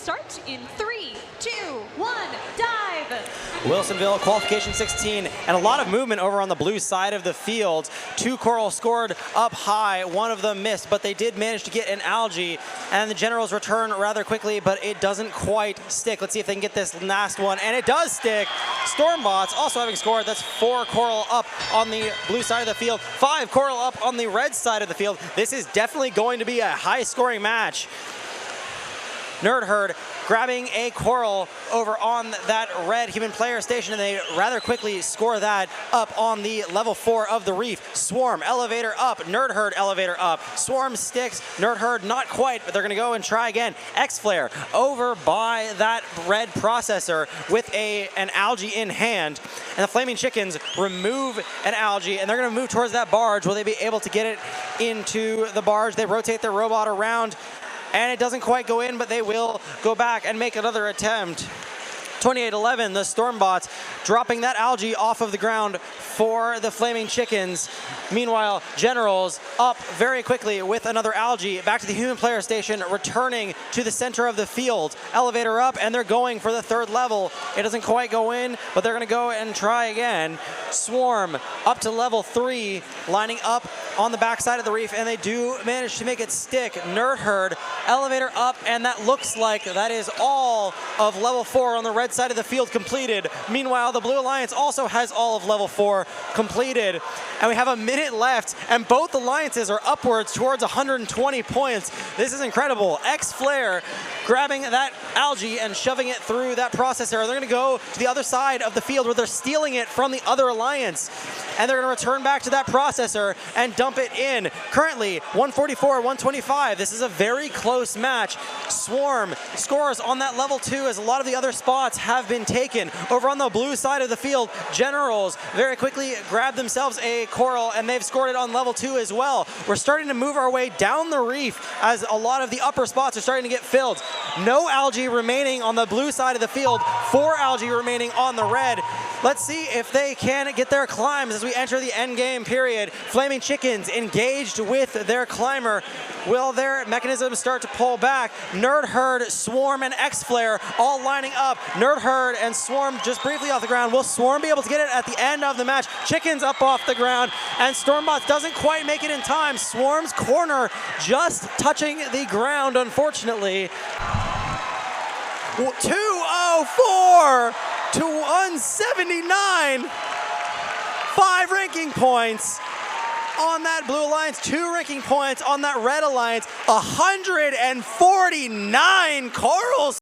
start in 3, 2, 1, dive! Wilsonville, qualification 16, and a lot of movement over on the blue side of the field. 2 coral scored up high, one of them missed, but they did manage to get an algae, and the Generals return rather quickly, but it doesn't quite stick. Let's see if they can get this last one, and it does stick. Stormbots also having scored. That's 4 coral up on the blue side of the field, 5 coral up on the red side of the field. This is definitely going to be a high-scoring match. Nerd Herd grabbing a coral over on that red human player station, and they rather quickly score that up on the level 4 of the reef. Swarm, elevator up, Nerd Herd, elevator up. Swarm sticks, Nerd Herd not quite, but they're gonna go and try again. X-Flare over by that red processor with an algae in hand, and the Flaming Chickens remove an algae, and they're gonna move towards that barge. Will they be able to get it into the barge? They rotate their robot around, and it doesn't quite go in, but they will go back and make another attempt. 28-11, the Stormbots dropping that algae off of the ground for the Flaming Chickens. Meanwhile, Generals up very quickly with another algae. Back to the human player station, returning to the center of the field. Elevator up, and they're going for the 3rd level. It doesn't quite go in, but they're gonna go and try again. Swarm up to level 3, lining up on the backside of the reef, and they do manage to make it stick. Nerd Herd, elevator up, and that looks like that is all of level 4 on the red side of the field completed. Meanwhile, the Blue Alliance also has all of level 4 completed. And we have a minute left, and both alliances are upwards towards 120 points. This is incredible. X-Flare grabbing that algae and shoving it through that processor. They're gonna go to the other side of the field where they're stealing it from the other alliance. And they're gonna return back to that processor and dump it in. Currently, 144, 125. This is a very close match. Swarm scores on that level 2 as a lot of the other spots have been taken. Over on the blue side of the field, Generals very quickly grab themselves a coral, and they've scored it on level 2 as well. We're starting to move our way down the reef as a lot of the upper spots are starting to get filled. No algae remaining on the blue side of the field, 4 algae remaining on the red. Let's see if they can get their climbs as we enter the end game period. Flaming Chickens engaged with their climber. Will their mechanisms start to pull back? Nerd Herd, Swarm, and X-Flare all lining up. Nerd Herd and Swarm just briefly off the ground. Will Swarm be able to get it at the end of the match? Chickens up off the ground, and Stormbots doesn't quite make it in time. Swarm's corner just touching the ground, unfortunately. 204 to 179. 5 ranking points on that Blue Alliance, 2 ranking points on that Red Alliance. 149 corals.